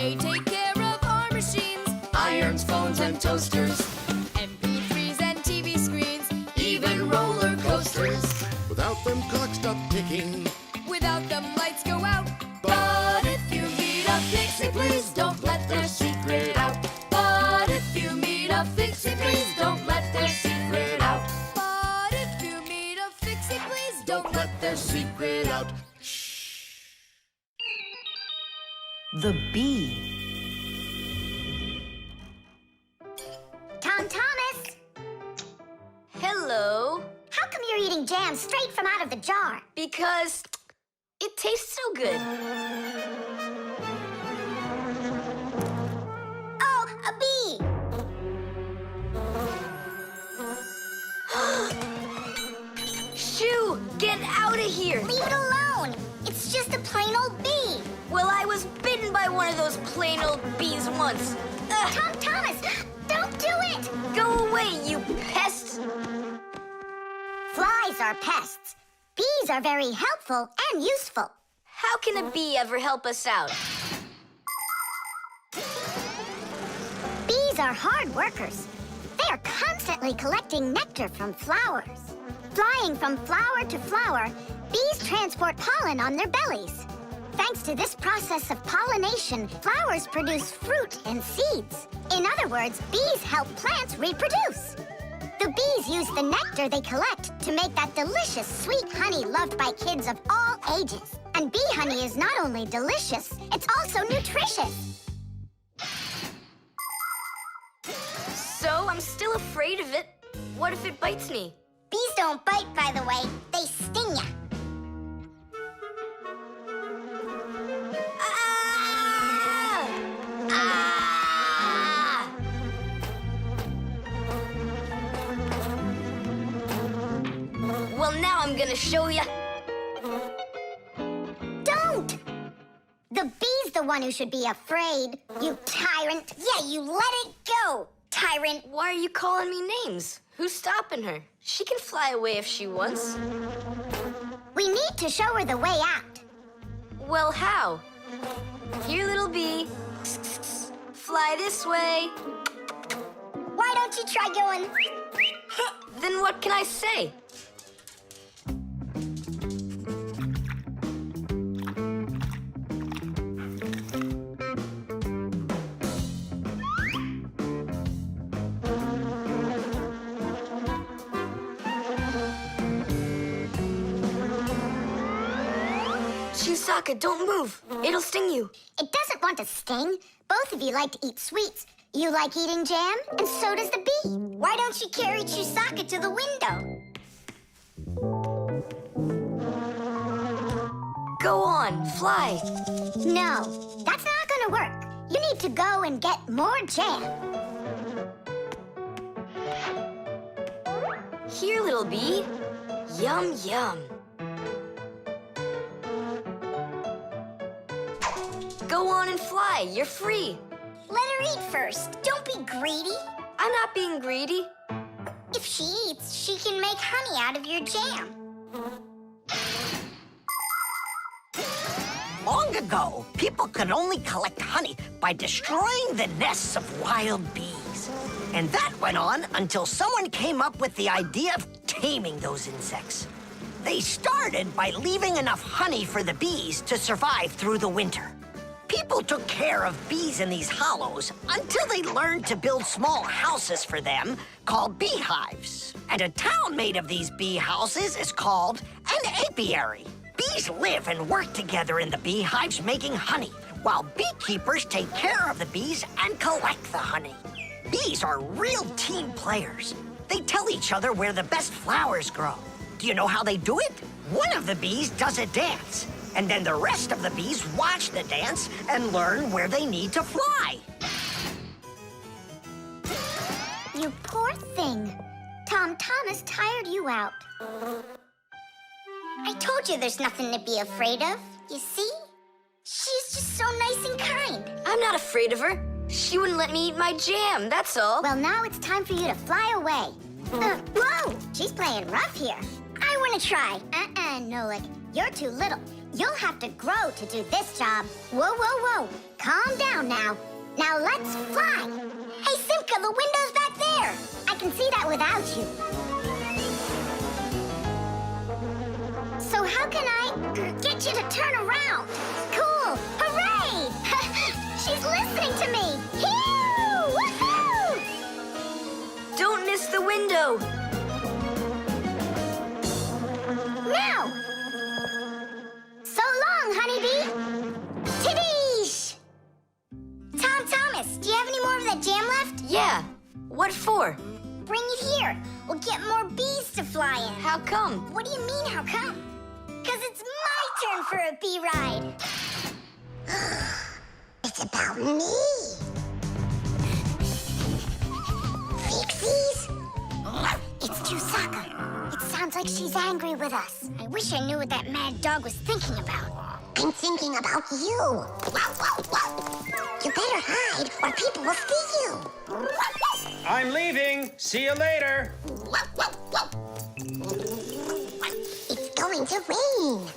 They take care of our machines, Irons, phones, and toasters, MP3s and TV screens, even roller coasters. Without them, clocks stop ticking. Without them, lights go out. But if you meet a Fixie, please don't let their secret out. But if you meet a Fixie, please don't let their secret out. But if you meet a Fixie, please Don't let their secret out. The bee. Tom Thomas, Hello. how come you're eating jam straight from out of the jar? Because it tastes so good. Oh, a bee! Shoo, get out of here. Leave it alone. It's just a plain old bee. Well, I was bitten by one of those plain old bees once. Ugh, Tom Thomas, don't do it! go away, you pest. Flies are pests. Bees are very helpful and useful. How can a bee ever help us out? Bees are hard workers. They are constantly collecting nectar from flowers. Flying from flower to flower, bees transport pollen on their bellies. Thanks to this process of pollination, flowers produce fruit and seeds. In other words, bees help plants reproduce. The bees use the nectar they collect to make that delicious sweet honey loved by kids of all ages. And bee honey is not only delicious, it's also nutritious. So I'm still afraid of it. What if it bites me? Bees don't bite, by the way. They sting ya. Ah! Ah! Well, now I'm gonna show ya. Don't! The bee's the one who should be afraid. You tyrant. Yeah, you let it go, tyrant. Why are you calling me names? Who's stopping her? She can fly away if she wants. We need to show her the way out. Well, how? Here, little bee. Fly this way. Why don't you try going? Then what can I say? Chewsocka, don't move. It'll sting you. It doesn't want to sting. Both of you like to eat sweets. You like eating jam, and so does the bee. Why don't you carry Chewsocka to the window? Go on, fly. No, that's not gonna work. You need to go and get more jam. Here, little bee. Yum, yum. Go on and fly. You're free. Let her eat first. Don't be greedy. I'm not being greedy. If she eats, she can make honey out of your jam. Long ago, people could only collect honey by destroying the nests of wild bees. And that went on until someone came up with the idea of taming those insects. They started by leaving enough honey for the bees to survive through the winter. People took care of bees in these hollows until they learned to build small houses for them called beehives. And a town made of these bee houses is called an apiary. Bees live and work together in the beehives making honey, while beekeepers take care of the bees and collect the honey. Bees are real team players. They tell each other where the best flowers grow. Do you know how they do it? One of the bees does a dance, and then the rest of the bees watch the dance and learn where they need to fly. You poor thing. Tom Thomas tired you out. I told you there's nothing to be afraid of. You see? She's just so nice and kind. I'm not afraid of her. She wouldn't let me eat my jam, that's all. Well, now it's time for you to fly away. Whoa! She's playing rough here. I want to try. Nolik. You're too little. You'll have to grow to do this job. Whoa, whoa, whoa. Calm down now. Now let's fly. Hey, Simka, the window's back there. I can see that without you. So how can I get you to turn around? Cool. Hooray! She's listening to me. Phew! Woohoo! Don't miss the window. Now! So long, honeybee! Tidish! Tom Thomas, do you have any more of that jam left? Yeah. What for? Bring it here. We'll get more bees to fly in. How come? What do you mean, how come? Because it's my turn for a bee ride. It's about me. Fixies? It's Chewsocka. It sounds like she's angry with us. I wish I knew what that mad dog was thinking about. I'm thinking about you. You better hide or people will see you. I'm leaving. See you later. It's going to rain.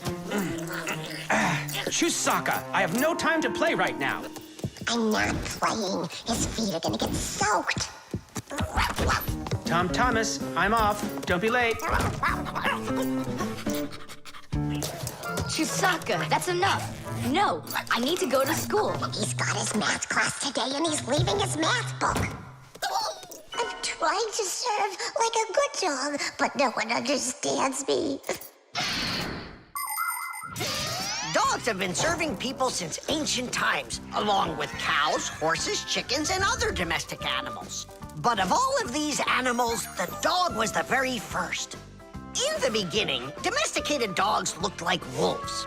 Chewsocka, I have no time to play right now. I'm not playing. His feet are gonna get soaked. Tom Thomas, I'm off. Don't be late. Chewsocka, that's enough. No, I need to go to school. He's got his math class today and he's leaving his math book. I'm trying to serve like a good dog, but no one understands me. Dogs have been serving people since ancient times, along with cows, horses, chickens, and other domestic animals. But of all of these animals, the dog was the very first. In the beginning, domesticated dogs looked like wolves.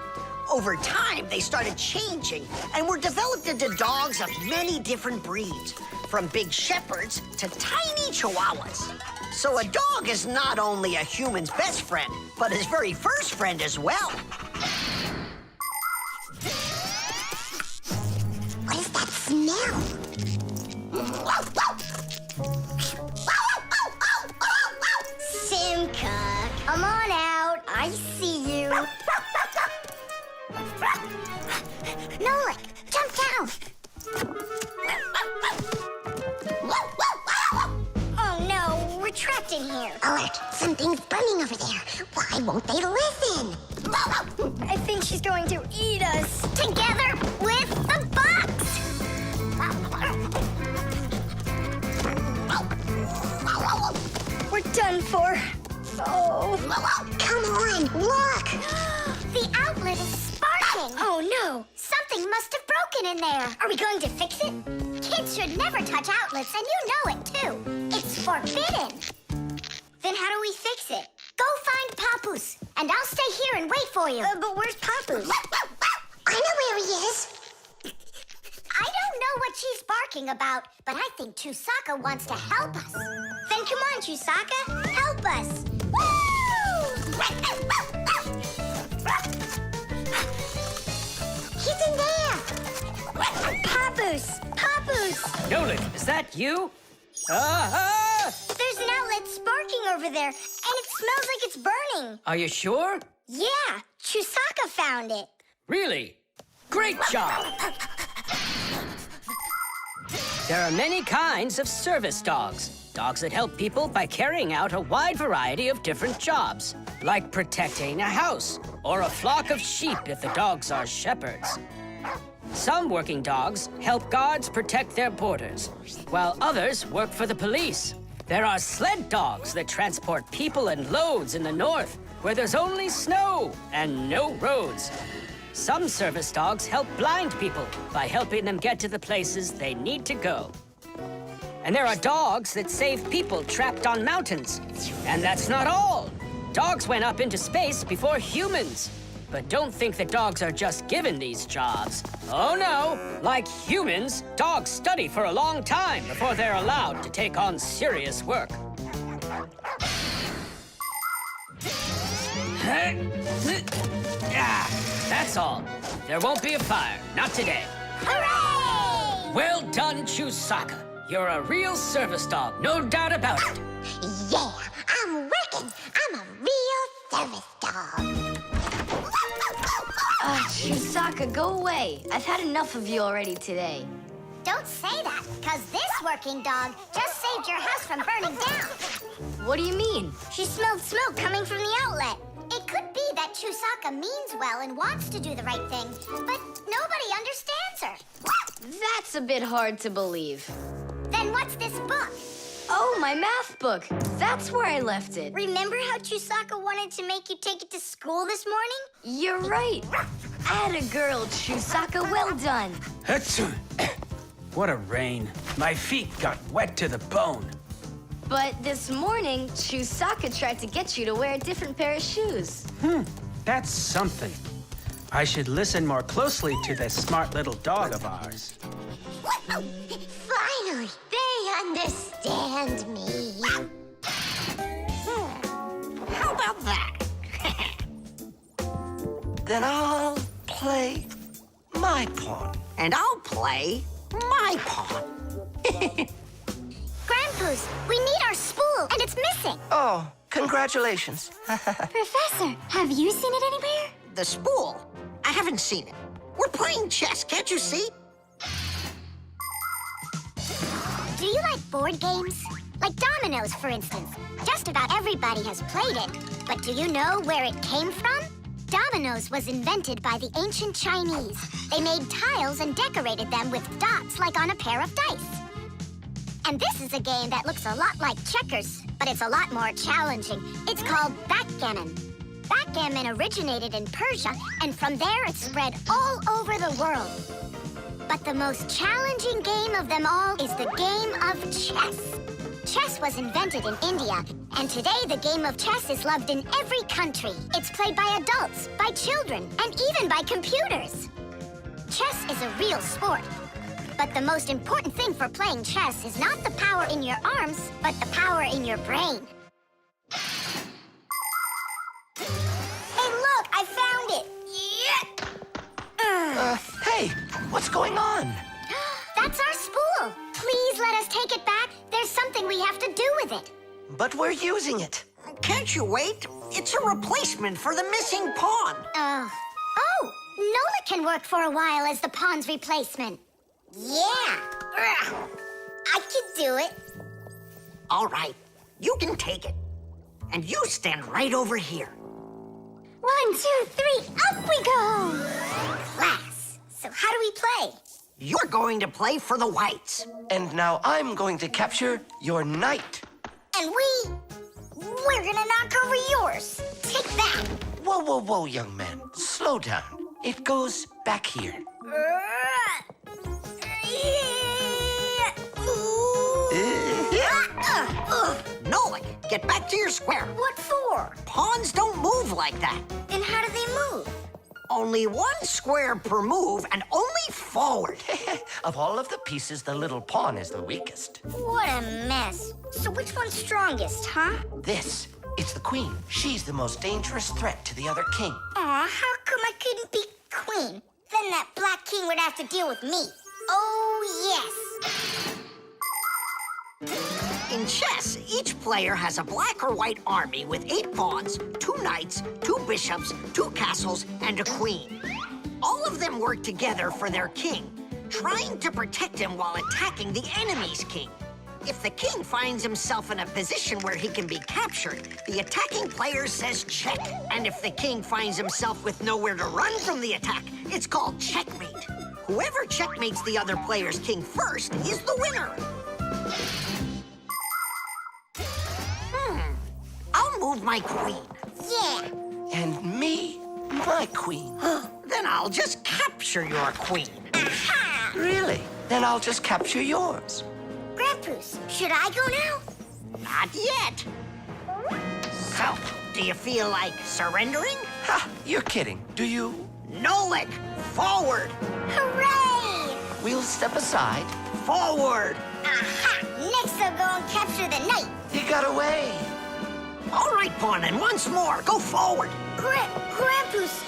Over time, they started changing and were developed into dogs of many different breeds, from big shepherds to tiny chihuahuas. So a dog is not only a human's best friend, but his very first friend as well. What is that smell? Simka, come on out. I see you. Nolik, jump down. Oh no, we're trapped in here. Alert, something's burning over there. Why won't they listen? I think she's going to eat us. Together with the box. We're done for. Oh. Come on, look. The outlet is sparking. Oh no, something must have broken in there. Are we going to fix it? Kids should never touch outlets, and you know it too. It's forbidden. Then how do we fix it? Go find Papoose, and I'll stay here and wait for you. But where's Papoose? I know where he is. I don't know what she's barking about, but I think Chewsocka wants to help us. Then come on, Chewsocka, help us. Woo! He's in there. Papoose, Papoose. Nolik, is that you? Ah! There's an outlet sparking over there, and it smells like it's burning. Are you sure? Yeah, Chewsocka found it. Really? Great job! There are many kinds of service dogs. Dogs that help people by carrying out a wide variety of different jobs, like protecting a house or a flock of sheep if the dogs are shepherds. Some working dogs help guards protect their borders, while others work for the police. There are sled dogs that transport people and loads in the north, where there's only snow and no roads. Some service dogs help blind people by helping them get to the places they need to go. And there are dogs that save people trapped on mountains. And that's not all. Dogs went up into space before humans. But don't think that dogs are just given these jobs. Oh no, like humans, dogs study for a long time before they're allowed to take on serious work. That's all. There won't be a fire, not today. Hooray! Well done, Chewsocka. You're a real service dog, no doubt about it. Yeah, I'm working. I'm a real service dog. Chewsocka, go away. I've had enough of you already today. Don't say that, because this working dog just saved your house from burning down. What do you mean? She smelled smoke coming from the outlet. It could be that Chewsocka means well and wants to do the right thing, but nobody understands her. That's a bit hard to believe. Then what's this book? Oh, my math book. That's where I left it. Remember how Chewsocka wanted to make you take it to school this morning? You're right. Atta girl, Chewsocka. Well done. Achoo. What a rain. My feet got wet to the bone. But this morning, Chewsocka tried to get you to wear a different pair of shoes. That's something. I should listen more closely to this smart little dog of ours. Finally, they understand me. How about that? Then I'll play my pawn. And I'll play my pawn. Grandpa's, we need our spool, and it's missing. Oh, congratulations. Professor, have you seen it anywhere? The spool? I haven't seen it. We're playing chess, can't you see? Do you like board games? Like dominoes, for instance. Just about everybody has played it. But do you know where it came from? Dominoes was invented by the ancient Chinese. They made tiles and decorated them with dots like on a pair of dice. And this is a game that looks a lot like checkers, but it's a lot more challenging. It's called backgammon. Backgammon originated in Persia, and from there it spread all over the world. But the most challenging game of them all is the game of chess. Chess was invented in India, and today the game of chess is loved in every country. It's played by adults, by children, and even by computers. Chess is a real sport. But the most important thing for playing chess is not the power in your arms, but the power in your brain. Hey, look, I found it! Yeah! Hey, what's going on? That's our spool. Please let us take it back. There's something we have to do with it. But we're using it. Can't you wait? It's a replacement for the missing pawn. Oh, Nolik can work for a while as the pawn's replacement. Yeah, I can do it. All right, you can take it. And you stand right over here. 1, 2, 3, up we go! Class. So how do we play? You're going to play for the whites. And now I'm going to capture your knight. And we're gonna knock over yours. Take that. Whoa, whoa, whoa, young man. Slow down. It goes back here. Nolik, get back to your square. What for? Pawns don't move like that. Then how do they move? Only one square per move and only forward. Of all of the pieces, the little pawn is the weakest. What a mess. So which one's strongest, huh? This, it's the queen. She's the most dangerous threat to the other king. Aw, how come I couldn't be queen? Then that black king would have to deal with me. Oh, yes. In chess, each player has a black or white army with 8 pawns, 2 knights, 2 bishops, 2 castles, and a queen. All of them work together for their king, trying to protect him while attacking the enemy's king. If the king finds himself in a position where he can be captured, the attacking player says check. And if the king finds himself with nowhere to run from the attack, it's called checkmate. Whoever checkmates the other player's king first is the winner. I'll move my queen. Yeah. And me, my queen. Then I'll just capture your queen. Aha! Really? Then I'll just capture yours. Grandpa's, should I go now? Not yet. So, do you feel like surrendering? Ha! You're kidding. Do you? Nolik, forward, Hooray! We'll step aside. forward. Aha! Next I'll go and capture the knight. He got away. All right, pawn, and once more, go forward. Grandpa's,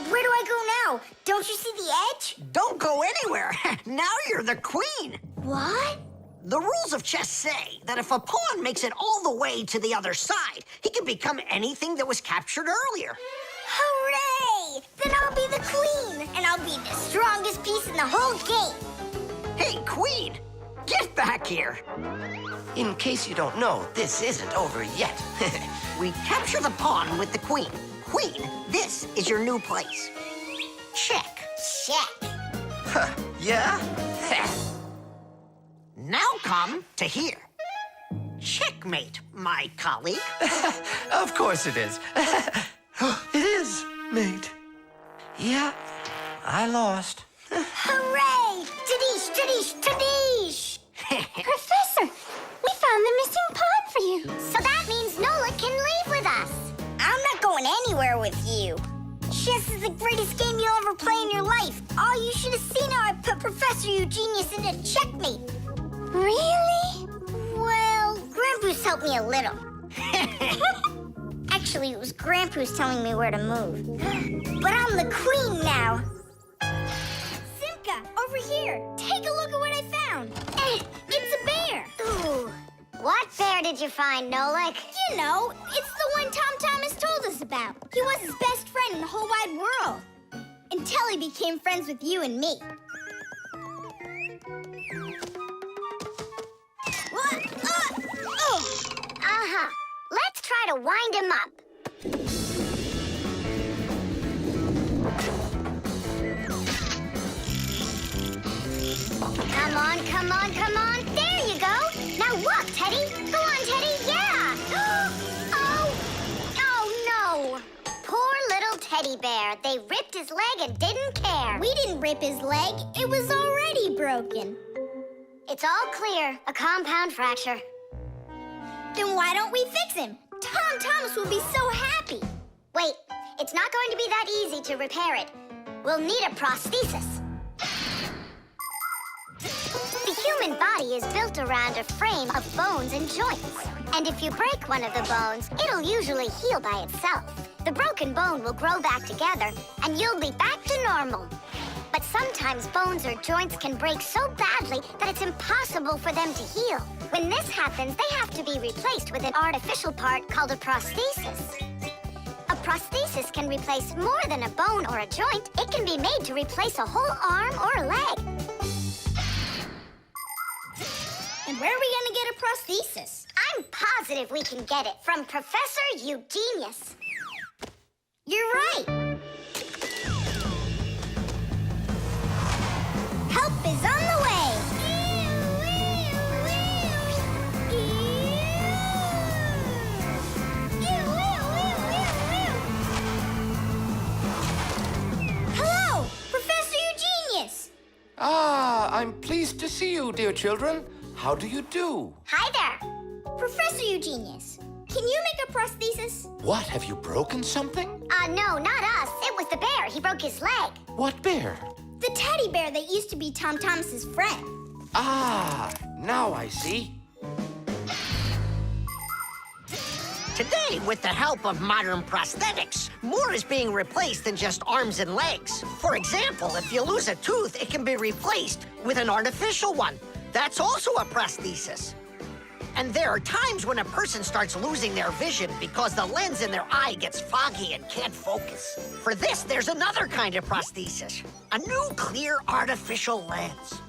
where do I go now? Don't you see the edge? Don't go anywhere. Now you're the queen. What? The rules of chess say that if a pawn makes it all the way to the other side, he can become anything that was captured earlier. Hooray! Then I'll be the queen, and I'll be be the strongest piece in the whole game. Hey, Queen, get back here. In case you don't know, this isn't over yet. We capture the pawn with the queen. Queen, this is your new place. Check. Check. Huh, yeah? Now come to here. Checkmate, my colleague. Of course it is. It is, mate. Yeah, I lost. Hooray! Tadish, tadish, tadish! Professor, we found the missing pawn for you. So that means Nolik can leave with us. I'm not going anywhere with you. Chess is the greatest game you'll ever play in your life. Oh, you should have seen how I put Professor Eugenius into checkmate. Really? Well, Grandpa's helped me a little. Actually, it was Grandpa's telling me where to move. But I'm the queen now. Simka, over here. Take a look at what I found. It's a bear. Ooh. What bear did you find, Nolik? You know, it's the one Tom Thomas told us about. He was his best friend in the whole wide world. Until he became friends with you and me. Uh-huh. Let's try to wind him up. Come on, come on, come on. There you go. Now walk, Teddy. Go on, Teddy. Yeah. Oh, no. Poor little teddy bear. They ripped his leg and didn't care. We didn't rip his leg. It was already broken. It's all clear. A compound fracture. Then why don't we fix him? Tom Thomas will be so happy. Wait, it's not going to be that easy to repair it. We'll need a prosthesis. The human body is built around a frame of bones and joints. And if you break one of the bones, it'll usually heal by itself. The broken bone will grow back together, and you'll be back to normal. But sometimes bones or joints can break so badly that it's impossible for them to heal. When this happens, they have to be replaced with an artificial part called a prosthesis. A prosthesis can replace more than a bone or a joint. It can be made to replace a whole arm or a leg. And where are we going to get a prosthesis? I'm positive we can get it from Professor Eugenius. You're right. Help is on the way. Hello, Professor Eugenius. Ah, I'm pleased to see you, dear children. How do you do? Hi there. Professor Eugenius, can you make a prosthesis? What, have you broken something? No, not us. It was the bear. He broke his leg. What bear? The teddy bear that used to be Tom Thomas's friend. Ah, now I see. Today, with the help of modern prosthetics, more is being replaced than just arms and legs. For example, if you lose a tooth, it can be replaced with an artificial one. That's also a prosthesis. And there are times when a person starts losing their vision because the lens in their eye gets foggy and can't focus. For this, there's another kind of prosthesis, a new clear artificial lens.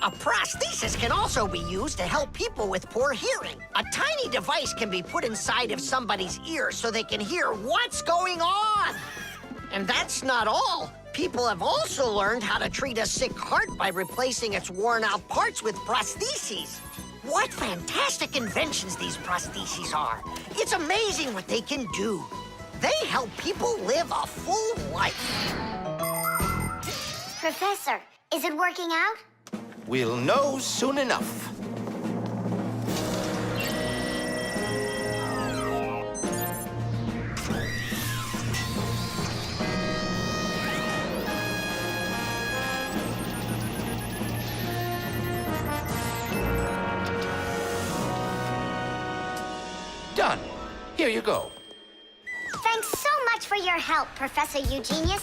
A prosthesis can also be used to help people with poor hearing. A tiny device can be put inside of somebody's ear so they can hear what's going on. And that's not all. People have also learned how to treat a sick heart by replacing its worn-out parts with prostheses. What fantastic inventions these prostheses are. It's amazing what they can do. They help people live a full life. Professor, is it working out? We'll know soon enough. Done. Here you go. Thanks so much for your help, Professor Eugenius.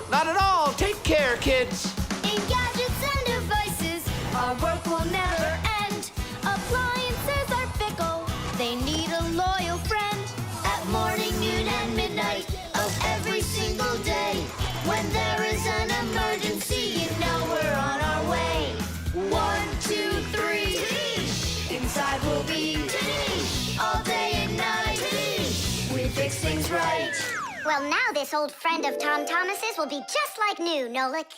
Not at all. Take care, kids. In gadgets and devices, our work will never end. Appliances are fickle, they need a loyal friend. At morning, noon, and midnight of every single day, when there is an Well, now this old friend of Tom Thomas's will be just like new, Nolik.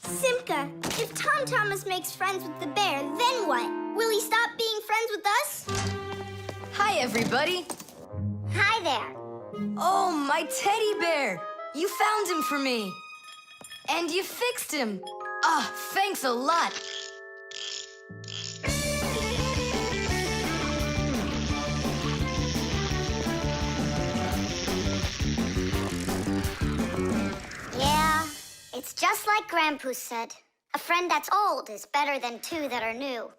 Simka, if Tom Thomas makes friends with the bear, then what? Will he stop being friends with us? Hi, everybody. Hi there. Oh, my teddy bear. You found him for me. And you fixed him. Ah, thanks a lot. Yeah, it's just like Grandpoo said. A friend that's old is better than two that are new.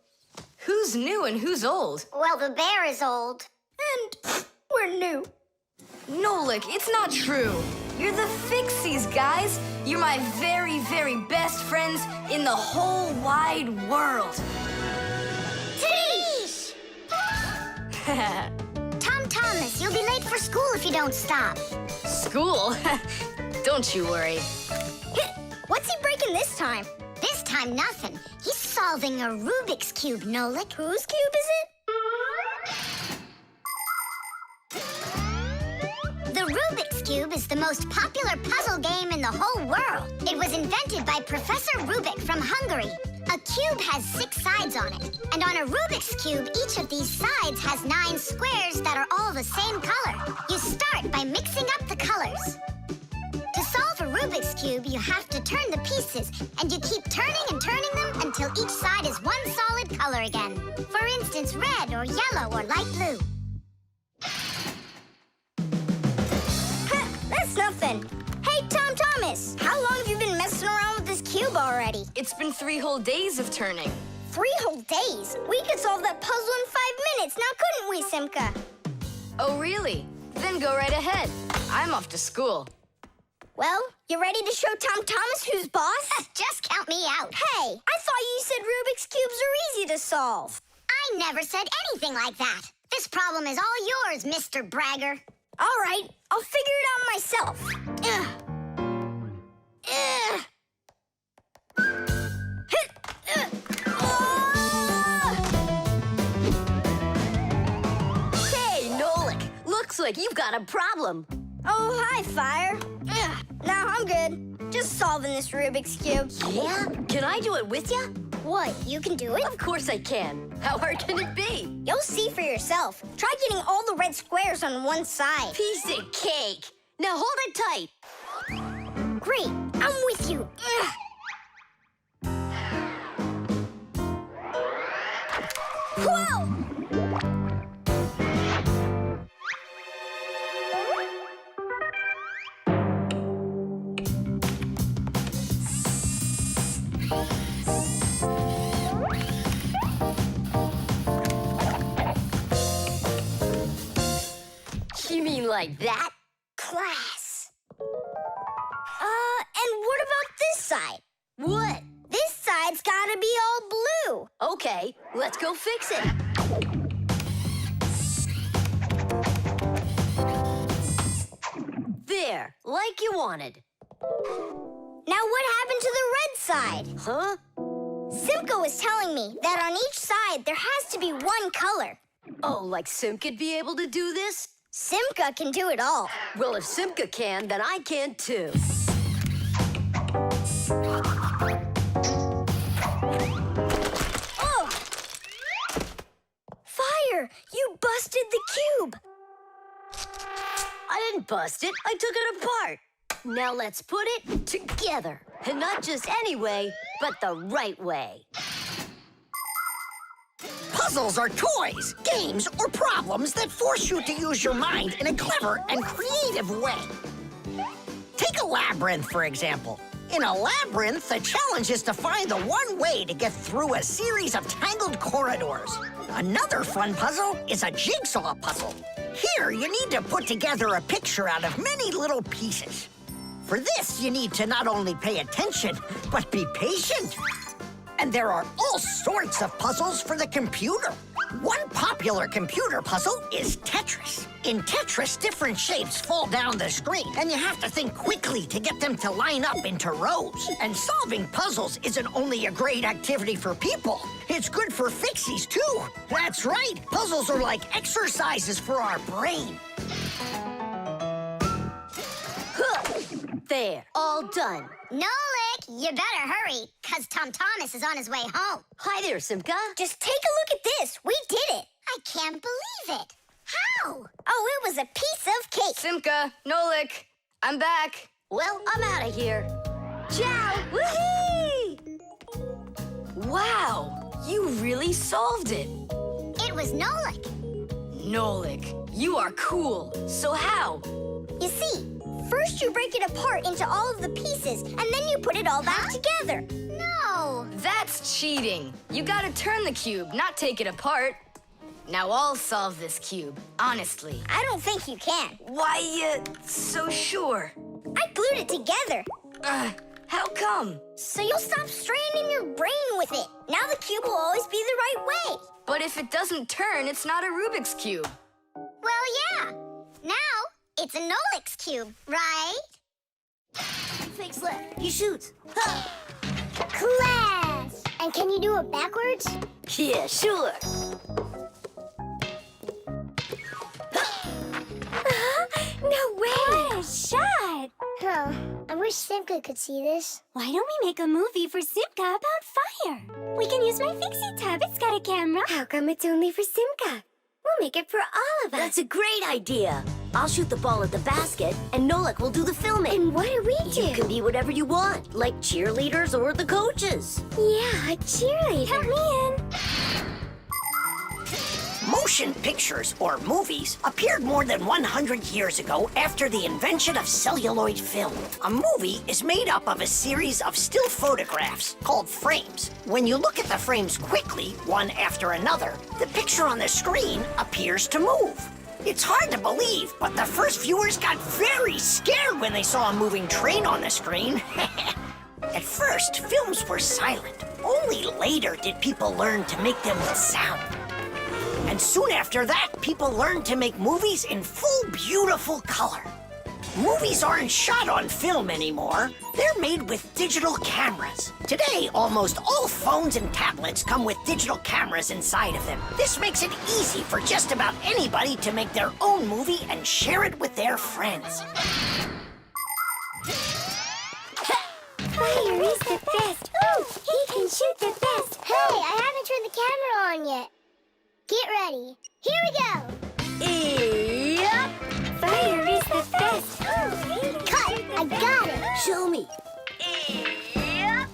Who's new and who's old? Well, the bear is old. And we're new. Nolik, it's not true. You're the Fixies, guys. You're my very, very best friends in the whole wide world. Teesh! Tom Thomas, you'll be late for school if you don't stop. School? Don't you worry. What's he breaking this time? This time, nothing. He's solving a Rubik's Cube, Nolik. Whose cube is it? The Rubik's Cube is the most popular puzzle game in the whole world. It was invented by Professor Rubik from Hungary. A cube has 6 sides on it. And on a Rubik's Cube, each of these sides has 9 squares that are all the same color. You start by mixing up the colors. To solve a Rubik's Cube, you have to turn the pieces, and you keep turning and turning them until each side is one solid color again. For instance, red or yellow or light blue. That's nothing. Hey, Tom Thomas, how long have you been messing around with this cube already? It's been 3 whole days of turning. 3 whole days? We could solve that puzzle in 5 minutes, now couldn't we, Simka? Oh, really? Then go right ahead. I'm off to school. Well, you ready to show Tom Thomas who's boss? Just count me out. Hey, I thought you said Rubik's Cubes are easy to solve. I never said anything like that. This problem is all yours, Mr. Bragger. All right, I'll figure it out myself. Ugh. Ugh. Hey, Nolik, looks like you've got a problem. Oh, hi, Fire. Ugh. Now I'm good. Just solving this Rubik's Cube. Yeah? Can I do it with you? What, you can do it? Of course I can. How hard can it be? You'll see for yourself. Try getting all the red squares on one side. Piece of cake. Now hold it tight. Great, I'm with you. Ugh. Whoa! You mean like that? Class. And what about this side? What? This side's gotta be all blue. Okay, let's go fix it. There, like you wanted. Now what happened to the red side? Huh? Simka was telling me that on each side there has to be one color. Oh, like Simka'd be able to do this? Simka can do it all. Well, if Simka can, then I can too. Oh! Fire! You busted the cube! I didn't bust it. I took it apart. Now let's put it together. And not just any way, but the right way. Puzzles are toys, games, or problems that force you to use your mind in a clever and creative way. Take a labyrinth, for example. In a labyrinth, the challenge is to find the one way to get through a series of tangled corridors. Another fun puzzle is a jigsaw puzzle. Here, you need to put together a picture out of many little pieces. For this, you need to not only pay attention, but be patient. And there are all sorts of puzzles for the computer. One popular computer puzzle is Tetris. In Tetris, different shapes fall down the screen, and you have to think quickly to get them to line up into rows. And solving puzzles isn't only a great activity for people, it's good for Fixies, too. That's right, puzzles are like exercises for our brain. There, all done. Nolik, you better hurry, because Tom Thomas is on his way home. Hi there, Simka. Just take a look at this. We did it. I can't believe it. How? Oh, it was a piece of cake. Simka, Nolik, I'm back. Well, I'm out of here. Ciao! Woohoo! Wow, you really solved it. It was Nolik. Nolik, you are cool. So how? You see, first you break it apart into all of the pieces, and then you put it all back together. No. That's cheating. You gotta turn the cube, not take it apart. Now I'll solve this cube, honestly. I don't think you can. Why you so sure? I glued it together, How come? so you'll stop straining your brain with it. Now the cube will always be the right way. But if it doesn't turn, it's not a Rubik's Cube. Well, yeah. Now it's a Nolik's cube, right? Fix left. He shoots. Ha! Class! And can you do it backwards? Yeah, sure. No way! What a shot! Huh. I wish Simka could see this. Why don't we make a movie for Simka about fire? We can use my Fixie tub. It's got a camera. How come it's only for Simka? We'll make it for all of us. That's a great idea. I'll shoot the ball at the basket, and Nolik will do the filming. And what do we do? You can be whatever you want, like cheerleaders or the coaches. Yeah, a cheerleader. Help me in. Motion pictures, or movies, appeared more than 100 years ago after the invention of celluloid film. A movie is made up of a series of still photographs called frames. When you look at the frames quickly, one after another, the picture on the screen appears to move. It's hard to believe, but the first viewers got very scared when they saw a moving train on the screen. At first, films were silent. Only later did people learn to make them with sound. And soon after that, people learned to make movies in full, beautiful color. Movies aren't shot on film anymore. They're made with digital cameras. Today, almost all phones and tablets come with digital cameras inside of them. This makes it easy for just about anybody to make their own movie and share it with their friends. Fire is the best. Ooh, he can shoot the best. Hey, I haven't turned the camera on yet. Get ready. Here we go. Yep. Fire is the best. Cut. I got it. Show me. Yep.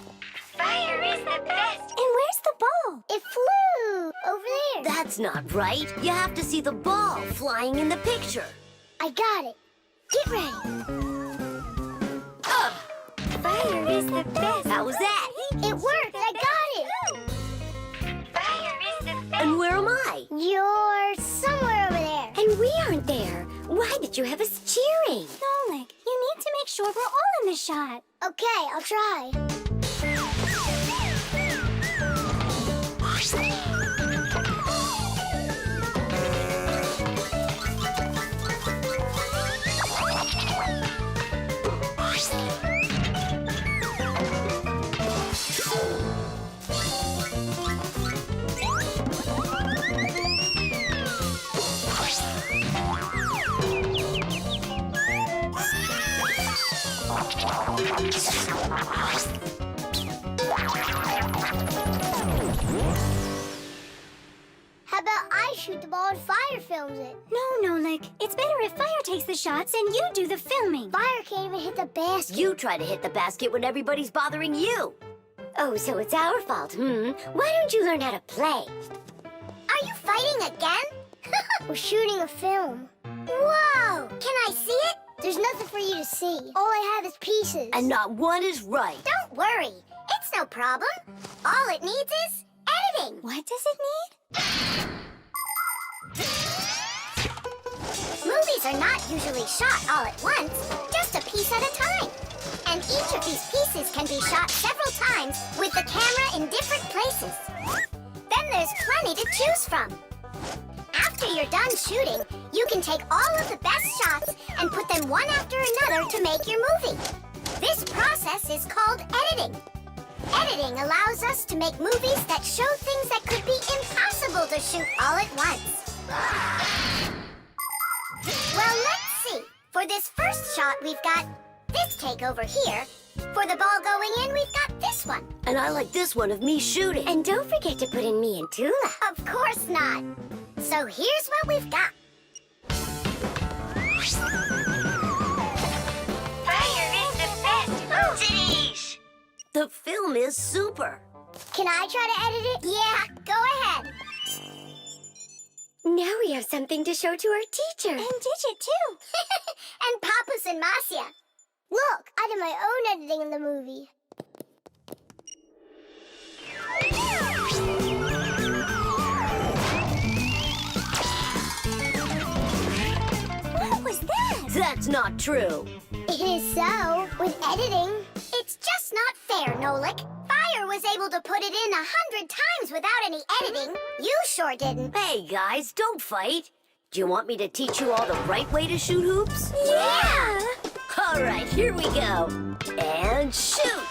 Fire is the best. And where's the ball? It flew over there. That's not right. You have to see the ball flying in the picture. I got it. Get ready. Fire is the best. How was that? It worked. I got it. Fire is the best. And where am I? You're somewhere over there. And we aren't there. Why did you have us cheering? Nolik, you need to make sure we're all in the shot. Okay, I'll try. How about I shoot the ball and Fire films it? No, Nolik. It's better if Fire takes the shots and you do the filming. Fire can't even hit the basket. You try to hit the basket when everybody's bothering you. Oh, so it's our fault, Why don't you learn how to play? Are you fighting again? We're shooting a film. Whoa! Can I see it? There's nothing for you to see. All I have is pieces. And not one is right. Don't worry. It's no problem. All it needs is editing. What does it need? Movies are not usually shot all at once, just a piece at a time. And each of these pieces can be shot several times with the camera in different places. Then there's plenty to choose from. After you're done shooting, you can take all of the best shots and put them one after another to make your movie. This process is called editing. Editing allows us to make movies that show things that could be impossible to shoot all at once. Well, let's see. For this first shot, we've got this cake over here. For the ball going in, we've got this one. And I like this one of me shooting. And don't forget to put in me and Tula. Of course not. So here's what we've got. Fire is the best. Cities. The film is super. Can I try to edit it? Yeah, go ahead. Now we have something to show to our teacher. And Digit, too. And Papas and Marcia. Look, I did my own editing in the movie. What was that? That's not true. It is so. With editing, it's just not fair, Nolik. Fire was able to put it in 100 times without any editing. You sure didn't. Hey, guys, don't fight. Do you want me to teach you all the right way to shoot hoops? Yeah! All right, here we go. And shoot!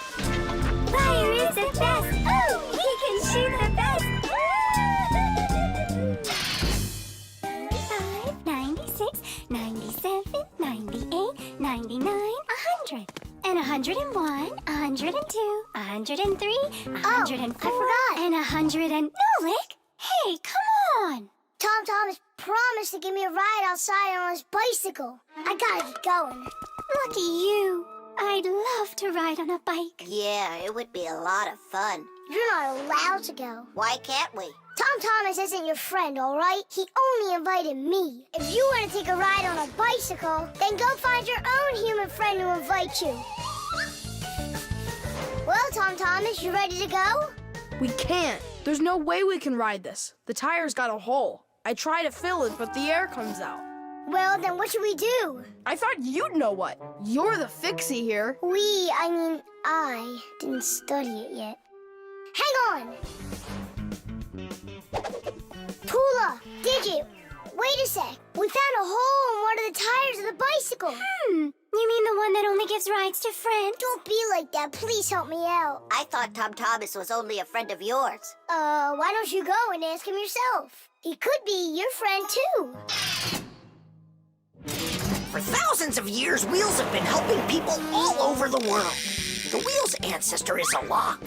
Fire is the best. Oh, we can shoot the best. 95, 96, 97, 98, 99, 100. And 101, 102, 103, 104, I forgot. and 100 and... Nolik! Hey, come on! Tom Thomas promised to give me a ride outside on his bicycle. I gotta get going. Lucky you. I'd love to ride on a bike. Yeah, it would be a lot of fun. You're not allowed to go. Why can't we? Tom Thomas isn't your friend, all right? He only invited me. If you want to take a ride on a bicycle, then go find your own human friend to invite you. Well, Tom Thomas, you ready to go? We can't. There's no way we can ride this. The tire's got a hole. I try to fill it, but the air comes out. Well, then what should we do? I thought you'd know what. You're the Fixie here. I didn't study it yet. Hang on! Tula, Digit, wait a sec. We found a hole in one of the tires of the bicycle. You mean the one that only gives rides to friends? Don't be like that. Please help me out. I thought Tom Thomas was only a friend of yours. Why don't you go and ask him yourself? He could be your friend, too. For thousands of years, wheels have been helping people all over the world. The wheel's ancestor is a log.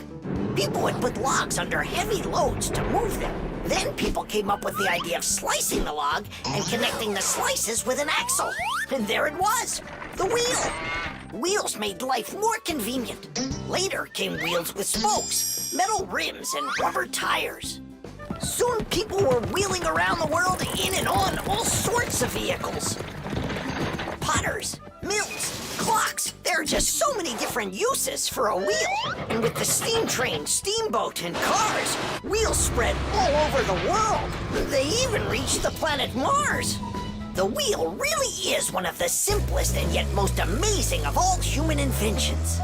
People would put logs under heavy loads to move them. Then people came up with the idea of slicing the log and connecting the slices with an axle. And there it was, the wheel. Wheels made life more convenient. Later came wheels with spokes, metal rims, and rubber tires. Soon people were wheeling around the world in and on all sorts of vehicles. Potters, mills, clocks. There are just so many different uses for a wheel. And with the steam train, steamboat, and cars, wheels spread all over the world. They even reached the planet Mars. The wheel really is one of the simplest and yet most amazing of all human inventions.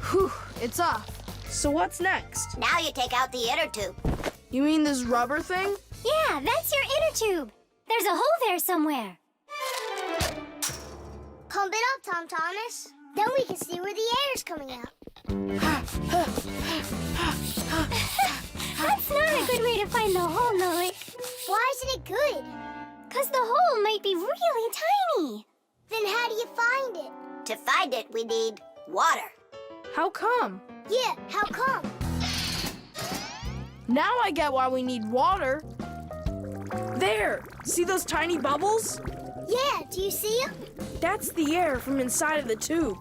Whew, it's off. So what's next? Now you take out the inner tube. You mean this rubber thing? Yeah, that's your inner tube. There's a hole there somewhere. Pump it up, Tom Thomas. Then we can see where the air's coming out. That's not a good way to find the hole, Nolik. Why isn't it good? 'Cause the hole might be really tiny. Then how do you find it? To find it, we need water. How come? Yeah, how come? Now I get why we need water. There! See those tiny bubbles? Yeah, do you see them? That's the air from inside of the tube.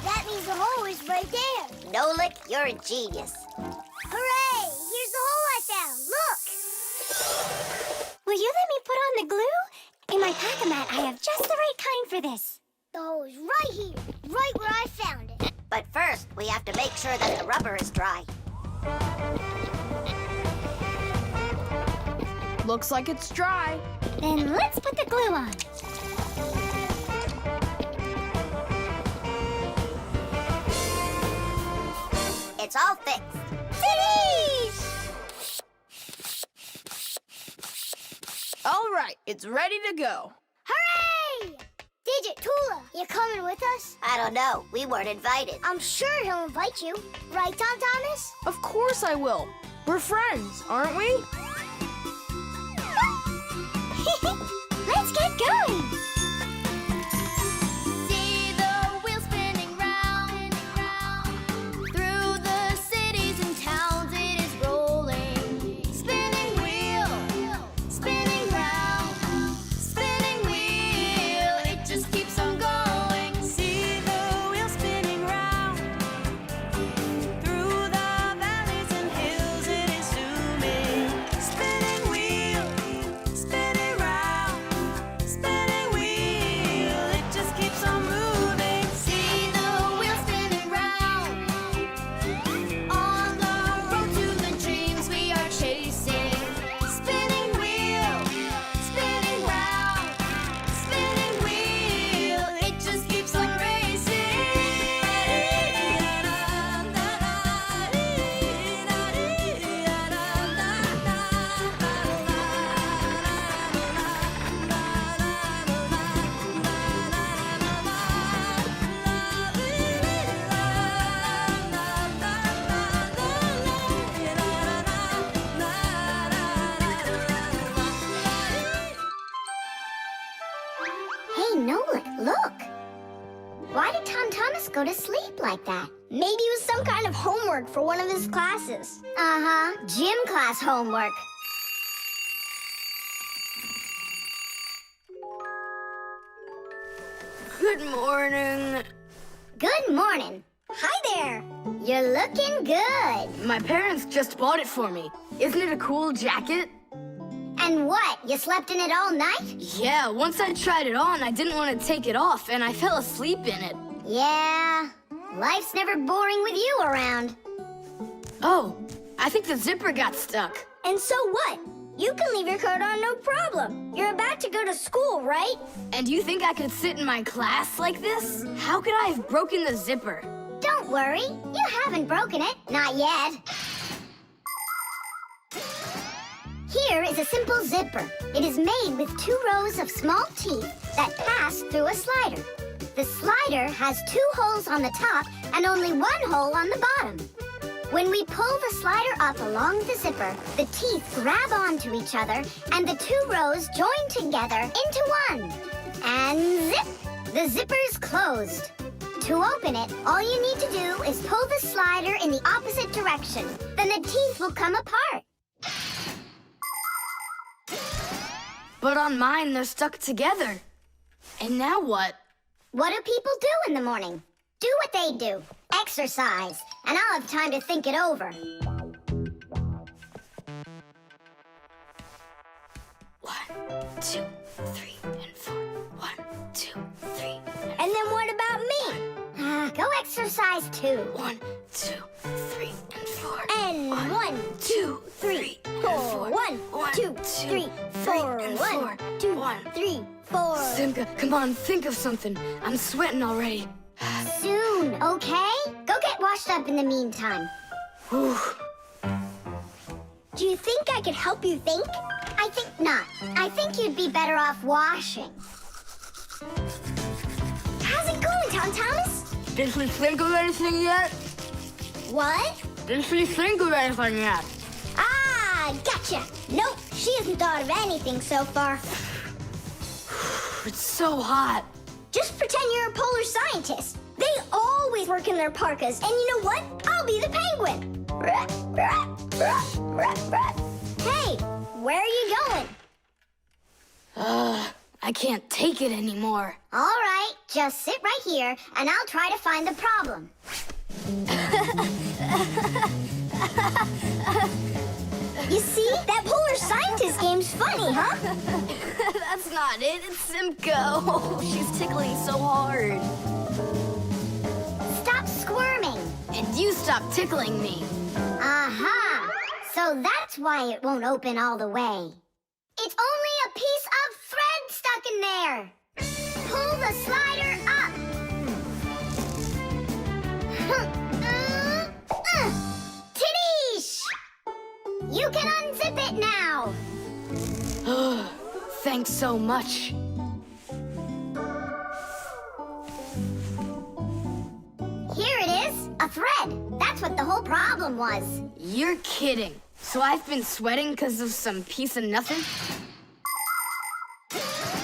That means the hole is right there. Nolik, you're a genius. Hooray! Here's the hole I found. Look! Will you let me put on the glue? In my pack-a-mat, I have just the right kind for this. The hole is right here, right where I found it. But first, we have to make sure that the rubber is dry. Looks like it's dry. Then let's put the glue on. It's all fixed. Cities! All right, it's ready to go. Hooray! Digit, Tula, you coming with us? I don't know. We weren't invited. I'm sure he'll invite you. Right, Tom Thomas? Of course I will. We're friends, aren't we? Hey, Nolik, look. Why did Tom Thomas go to sleep like that? Maybe it was some kind of homework for one of his classes. Uh-huh, gym class homework. Good morning. Good morning. Hi there. You're looking good. My parents just bought it for me. Isn't it a cool jacket? And what, you slept in it all night? Yeah, once I tried it on, I didn't want to take it off, and I fell asleep in it. Yeah, life's never boring with you around. Oh, I think the zipper got stuck. And so what? You can leave your coat on no problem. You're about to go to school, right? And you think I could sit in my class like this? How could I have broken the zipper? Don't worry, you haven't broken it. Not yet. Here is a simple zipper. It is made with 2 rows of small teeth that pass through a slider. The slider has 2 holes on the top and only 1 hole on the bottom. When we pull the slider up along the zipper, the teeth grab onto each other and the 2 rows join together into one. And zip! The zipper's closed. To open it, all you need to do is pull the slider in the opposite direction. Then the teeth will come apart. But on mine, they're stuck together. And now what? What do people do in the morning? Do what they do. Exercise. And I'll have time to think it over. 1, 2, 3, and 4. 1, 2, 3. And then what about me? Go exercise too. 1, 2, 3, and 4. And 1, 2, 3, 4. 1, 2, 3, 4. 1, 2, 3, 4. Simka, come on, think of something. I'm sweating already. Soon, okay? Go get washed up in the meantime. Whew. Do you think I could help you think? I think not. I think you'd be better off washing. How's it going, Tom Thomas? Did we think of anything yet? What? Did we think of anything yet? Ah, gotcha. Nope, she hasn't thought of anything so far. It's so hot. Just pretend you're a polar scientist. They always work in their parkas, and you know what? I'll be the penguin. Hey, where are you going? I can't take it anymore. All right, just sit right here, and I'll try to find the problem. You see? That polar scientist game's funny, huh? That's not it. It's Simka. Oh, she's tickling so hard. Stop squirming. And you stop tickling me. Aha! So that's why it won't open all the way. It's only a piece of thread stuck in there. Pull the slider up. Titties! You can unzip it now. Thanks so much. Here it is, a thread. That's what the whole problem was. You're kidding. So I've been sweating because of some piece of nothing?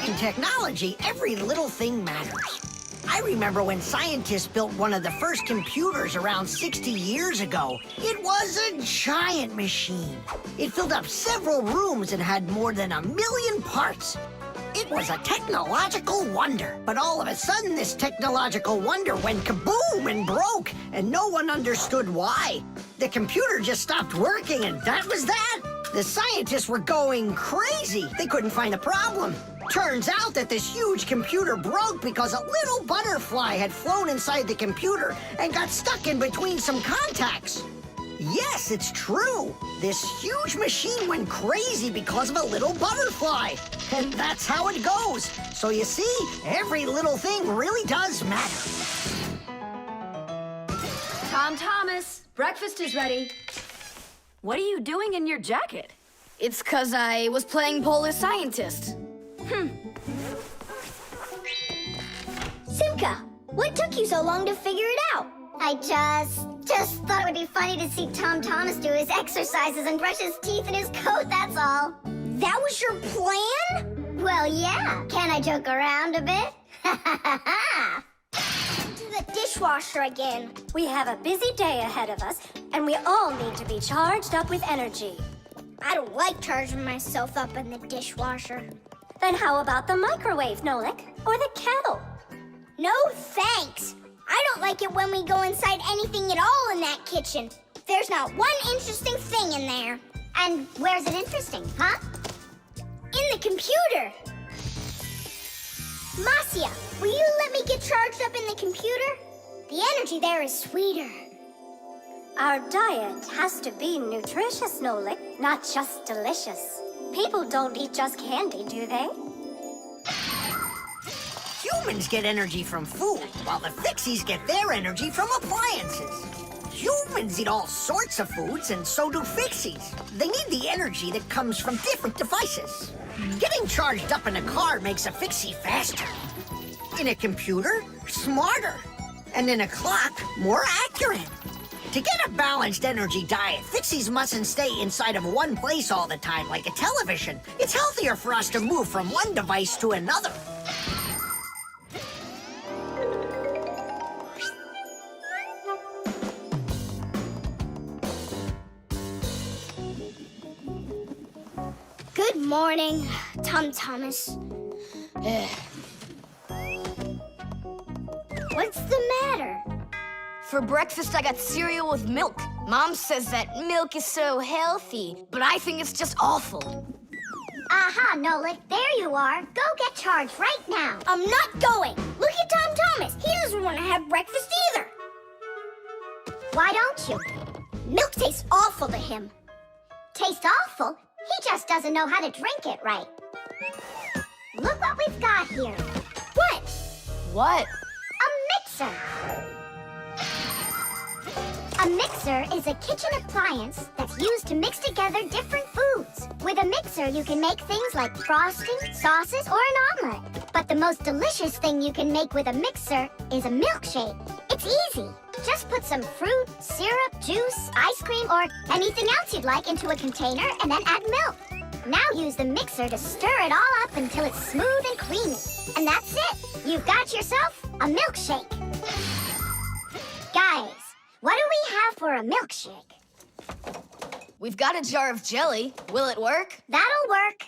In technology, every little thing matters. I remember when scientists built one of the first computers around 60 years ago. It was a giant machine. It filled up several rooms and had more than 1 million parts. It was a technological wonder. But all of a sudden, this technological wonder went kaboom and broke, and no one understood why. The computer just stopped working, and that was that. The scientists were going crazy. They couldn't find a problem. Turns out that this huge computer broke because a little butterfly had flown inside the computer and got stuck in between some contacts. Yes, it's true. This huge machine went crazy because of a little butterfly. And that's how it goes. So you see, every little thing really does matter. Tom Thomas, breakfast is ready. What are you doing in your jacket? It's 'cause I was playing Polar Scientist. Simka, what took you so long to figure it out? I just thought it would be funny to see Tom Thomas do his exercises and brush his teeth in his coat, that's all. That was your plan? Well, yeah. Can I joke around a bit? The dishwasher again. We have a busy day ahead of us, and we all need to be charged up with energy. I don't like charging myself up in the dishwasher. Then how about the microwave, Nolik? Or the kettle? No thanks. I don't like it when we go inside anything at all in that kitchen. There's not one interesting thing in there. And where's it interesting, huh? In the computer. Marcia, will you let me get charged up in the computer? The energy there is sweeter. Our diet has to be nutritious, Nolik, not just delicious. People don't eat just candy, do they? Humans get energy from food, while the Fixies get their energy from appliances. Humans eat all sorts of foods, and so do Fixies. They need the energy that comes from different devices. Getting charged up in a car makes a Fixie faster. In a computer, smarter. And in a clock, more accurate. To get a balanced energy diet, Fixies mustn't stay inside of one place all the time like a television. It's healthier for us to move from one device to another. Good morning, Thomas. What's the matter? For breakfast, I got cereal with milk. Mom says that milk is so healthy, but I think it's just awful. Aha, Nolik, there you are. Go get charged right now. I'm not going. Look at Thomas. He doesn't want to have breakfast either. Why don't you? Milk tastes awful to him. Taste awful? He just doesn't know how to drink it right. Look what we've got here. What? What? A mixer. A mixer is a kitchen appliance that's used to mix together different foods. With a mixer, you can make things like frosting, sauces, or an omelet. But the most delicious thing you can make with a mixer is a milkshake. It's easy. Just put some fruit, syrup, juice, ice cream, or anything else you'd like into a container and then add milk. Now use the mixer to stir it all up until it's smooth and creamy. And that's it. You've got yourself a milkshake. Guys, what do we have for a milkshake? We've got a jar of jelly. Will it work? That'll work.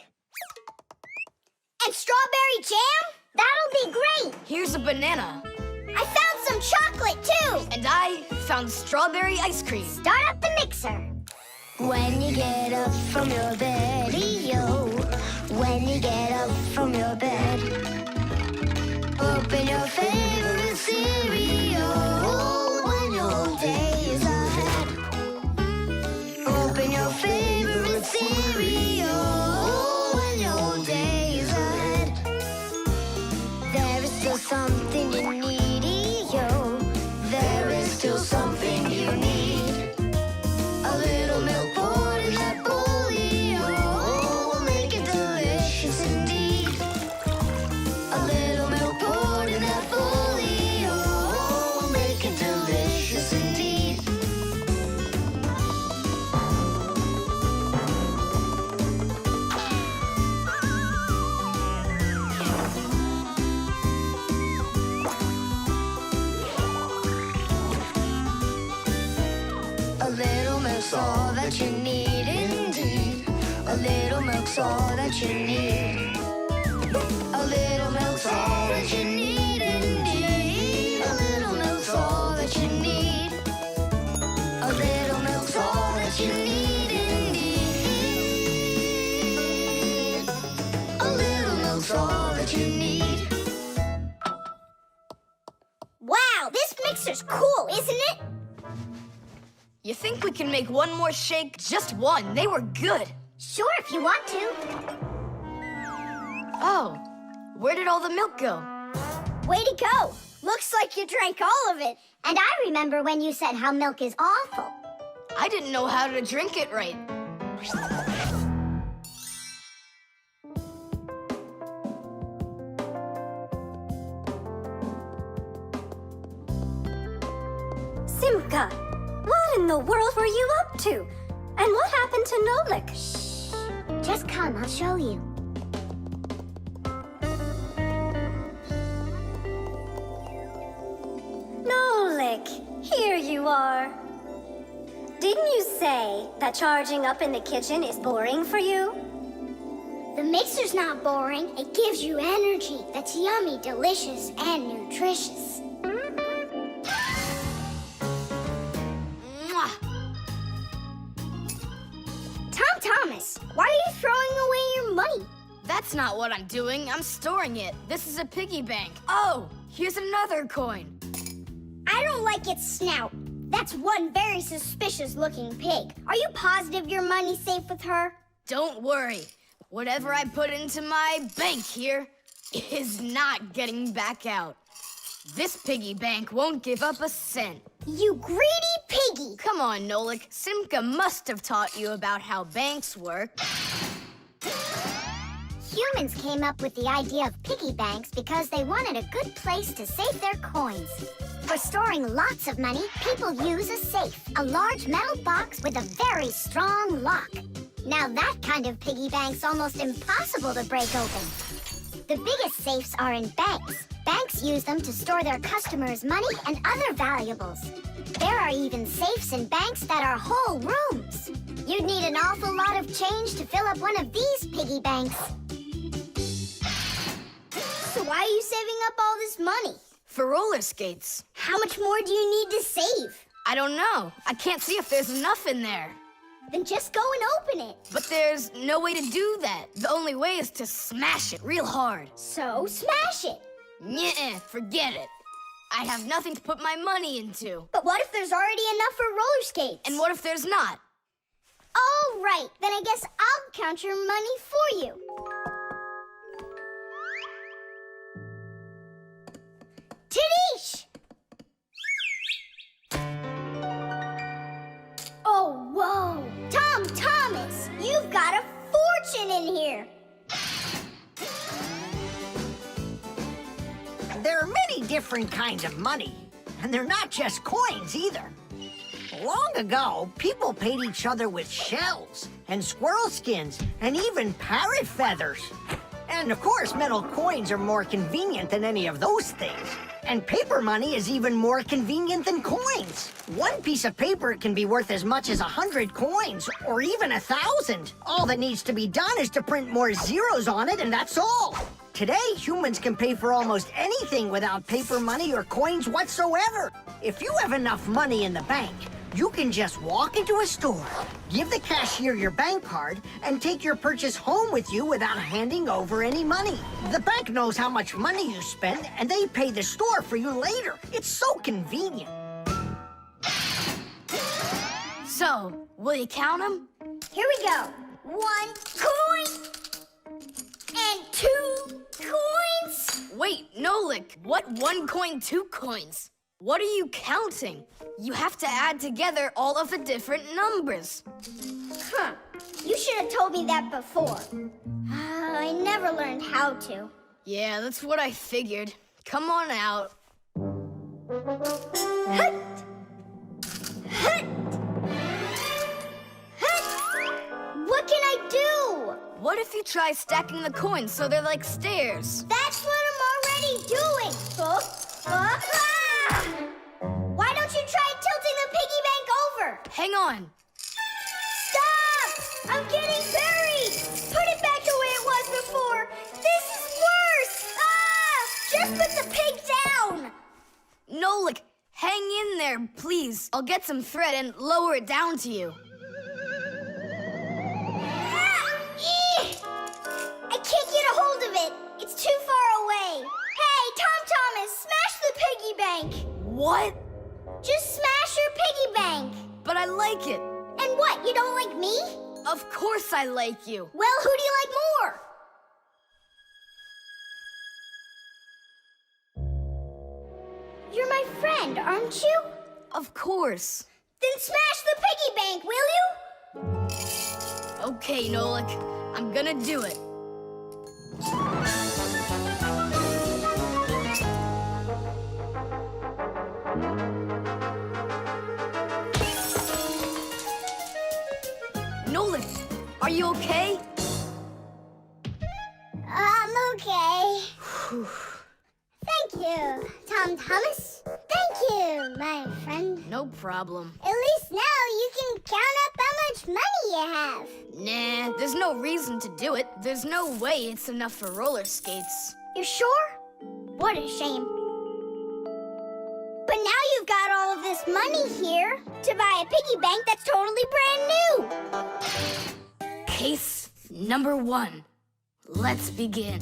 And strawberry jam? That'll be great. Here's a banana. I found some chocolate, too. And I found strawberry ice cream. Start up the mixer. When you get up from your bed, yo. When you get up from your bed, open your favorite cereal. When your day is ahead, open your favorite cereal. When your day is ahead, there is still something you need, yo. There is still something you need. A little milk poured in that bowl, yo, will make it delicious indeed. A little milk poured in that bowl, yo, will make it delicious indeed. A little milk's all that you need indeed. A little milk's all that you need. A little milk's all that you need indeed. A little milk's all that you need. A little milk's all that you need indeed. A little milk's all that you need. Wow, this mixer's cool, isn't it? You think we can make one more shake? Just one. They were good. Sure, if you want to. Oh, where did all the milk go? Way to go. Looks like you drank all of it. And I remember when you said how milk is awful. I didn't know how to drink it right. Simka, what in the world were you up to? And what happened to Nolik? Shh. Just come, I'll show you. you are. Didn't you say that charging up in the kitchen is boring for you? The mixer's not boring. It gives you energy that's yummy, delicious, and nutritious. Mwah. Tom Thomas, why are you throwing away your money? That's not what I'm doing. I'm storing it. This is a piggy bank. Oh, here's another coin. I don't like its snout. That's one very suspicious-looking pig. Are you positive your money's safe with her? Don't worry. Whatever I put into my bank here is not getting back out. This piggy bank won't give up a cent. You greedy piggy! Come on, Nolik. Simka must have taught you about how banks work. Humans came up with the idea of piggy banks because they wanted a good place to save their coins. For storing lots of money, people use a safe, a large metal box with a very strong lock. Now that kind of piggy bank's almost impossible to break open. The biggest safes are in banks. Banks use them to store their customers' money and other valuables. There are even safes in banks that are whole rooms. You'd need an awful lot of change to fill up one of these piggy banks. So why are you saving up all this money? For roller skates. How much more do you need to save? I don't know. I can't see if there's enough in there. Then just go and open it. But there's no way to do that. The only way is to smash it real hard. So smash it. Nuh-uh, forget it. I have nothing to put my money into. But what if there's already enough for roller skates? And what if there's not? All right, then I guess I'll count your money for you. Tadish! Oh, whoa! Tom Thomas, you've got a fortune in here! There are many different kinds of money, and they're not just coins either. Long ago, people paid each other with shells and squirrel skins and even parrot feathers. And of course, metal coins are more convenient than any of those things. And paper money is even more convenient than coins. One piece of paper can be worth as much as 100 coins, or even 1,000. All that needs to be done is to print more zeros on it, and that's all. Today, humans can pay for almost anything without paper money or coins whatsoever. If you have enough money in the bank, you can just walk into a store, give the cashier your bank card, and take your purchase home with you without handing over any money. The bank knows how much money you spend, and they pay the store for you later. It's so convenient. So, will you count them? Here we go. 1 coin and 2 coins. Wait, Nolik, what 1 coin, 2 coins? What are you counting? You have to add together all of the different numbers. Huh. You should have told me that before. I never learned how to. Yeah, that's what I figured. Come on out. Hut! Hut! Hut! What can I do? What if you try stacking the coins so they're like stairs? That's what I'm already doing. Why don't you try tilting the piggy bank over? Hang on. Stop! I'm getting buried! Put it back the way it was before! This is worse! Just put the pig down! Nolik, hang in there, please. I'll get some thread and lower it down to you. I can't get a hold of it. It's too far away. Hey, Tom Thomas, smash the piggy bank. What? Just smash your piggy bank. But I like it. And what, you don't like me? Of course I like you. Well, who do you like more? You're my friend, aren't you? Of course. Then smash the piggy bank, will you? Okay, Nolik. I'm gonna do it. Nolik, are you okay? I'm okay. Thank you, Tom Thomas. Thank Thank you, my friend. No problem. At least now you can count up how much money you have. Nah, there's no reason to do it. There's no way it's enough for roller skates. You sure? What a shame. But now you've got all of this money here to buy a piggy bank that's totally brand new. Case number 1. Let's begin.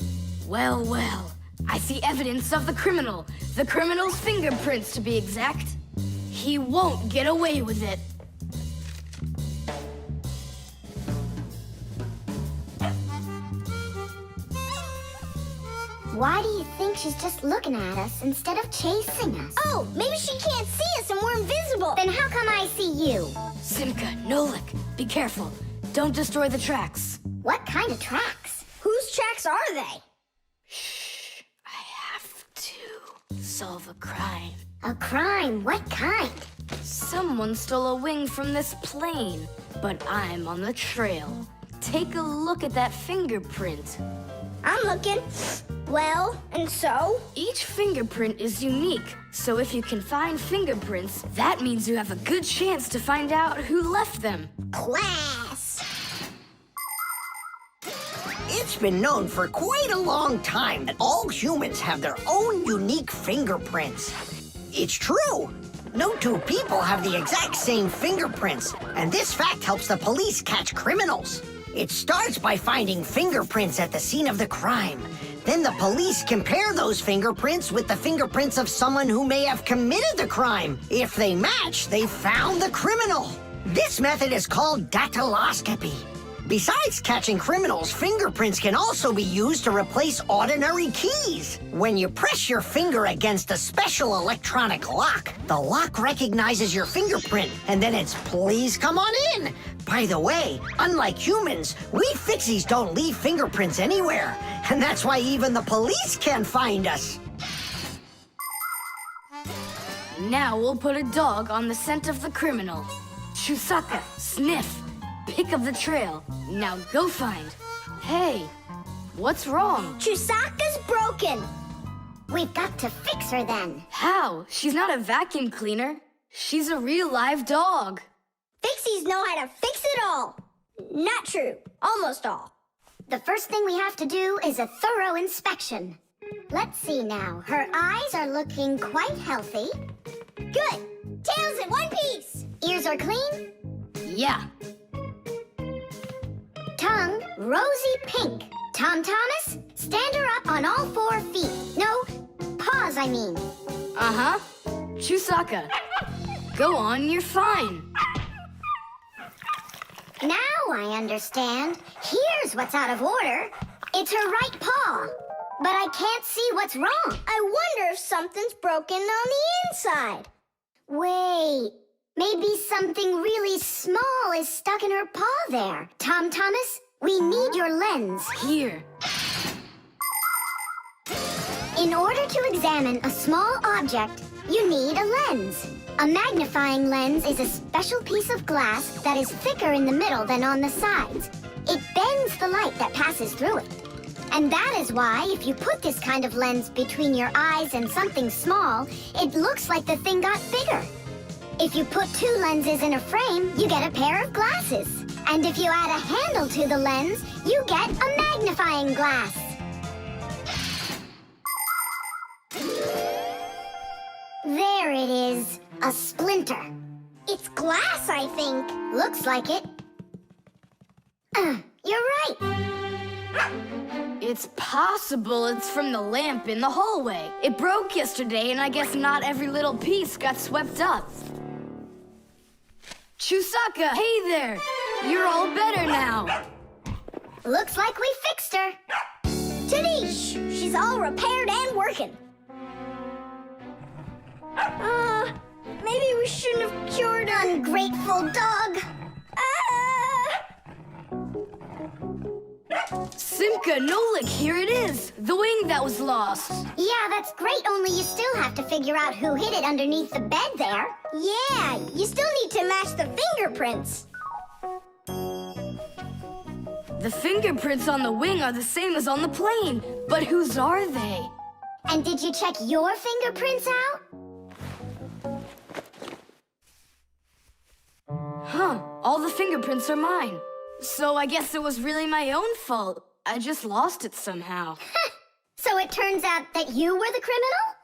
Well, well. I see evidence of the criminal. The criminal's fingerprints, to be exact. He won't get away with it. Why do you think she's just looking at us instead of chasing us? Oh, maybe she can't see us and we're invisible. Then how come I see you? Simka, Nolik, be careful. Don't destroy the tracks. What kind of tracks? Whose tracks are they? Shh, I have to solve a crime. A crime? What kind? Someone stole a wing from this plane, but I'm on the trail. Take a look at that fingerprint. I'm looking. Well, and so? Each fingerprint is unique, so if you can find fingerprints, that means you have a good chance to find out who left them. Class. It's been known for quite a long time that all humans have their own unique fingerprints. It's true. No two people have the exact same fingerprints, and this fact helps the police catch criminals. It starts by finding fingerprints at the scene of the crime. Then the police compare those fingerprints with the fingerprints of someone who may have committed the crime. If they match, they found the criminal. This method is called Dataloscopy. Besides catching criminals, fingerprints can also be used to replace ordinary keys. When you press your finger against a special electronic lock, the lock recognizes your fingerprint, and then it's "please come on in." By the way, unlike humans, we Fixies don't leave fingerprints anywhere, and that's why even the police can't find us. Now we'll put a dog on the scent of the criminal. Chewsocka, sniff. Pick up the trail. Now go find. Hey, what's wrong? Chewsocka's broken. We've got to fix her then. How? She's not a vacuum cleaner. She's a real live dog. Fixies know how to fix it all. Not true. Almost all. The first thing we have to do is a thorough inspection. Let's see now. Her eyes are looking quite healthy. Good. Tails in one piece. Ears are clean. Yeah. Tongue, rosy pink. Tom Thomas, stand her up on all 4 feet. No, paws, I mean. Uh-huh. Chewsocka. Go on, you're fine. Now I understand. Here's what's out of order. It's her right paw. But I can't see what's wrong. I wonder if something's broken on the inside. Wait, maybe something really small is stuck in her paw there. Tom Thomas, we need your lens. Here. In order to examine a small object, you need a lens. A magnifying lens is a special piece of glass that is thicker in the middle than on the sides. It bends the light that passes through it. And that is why, if you put this kind of lens between your eyes and something small, it looks like the thing got bigger. If you put 2 lenses in a frame, you get a pair of glasses. And if you add a handle to the lens, you get a magnifying glass. There it is, a splinter. It's glass, I think. Looks like it. You're right. It's possible it's from the lamp in the hallway. It broke yesterday, and I guess not every little piece got swept up. Chewsocka, hey there! You're all better now. Looks like we fixed her. Tadoosh! She's all repaired and working. Maybe we shouldn't have cured her. Ungrateful dog. Simka, Nolik, here it is. The wing that was lost. Yeah, that's great, only you still have to figure out who hid it underneath the bed there. Yeah, you still need to match the fingerprints. The fingerprints on the wing are the same as on the plane, but whose are they? And did you check your fingerprints out? Huh, all the fingerprints are mine. So I guess it was really my own fault. I just lost it somehow. So it turns out that you were the criminal?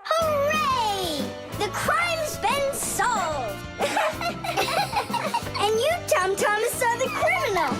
Hooray! The crime's been solved! And you, Tom Thomas, are the criminal.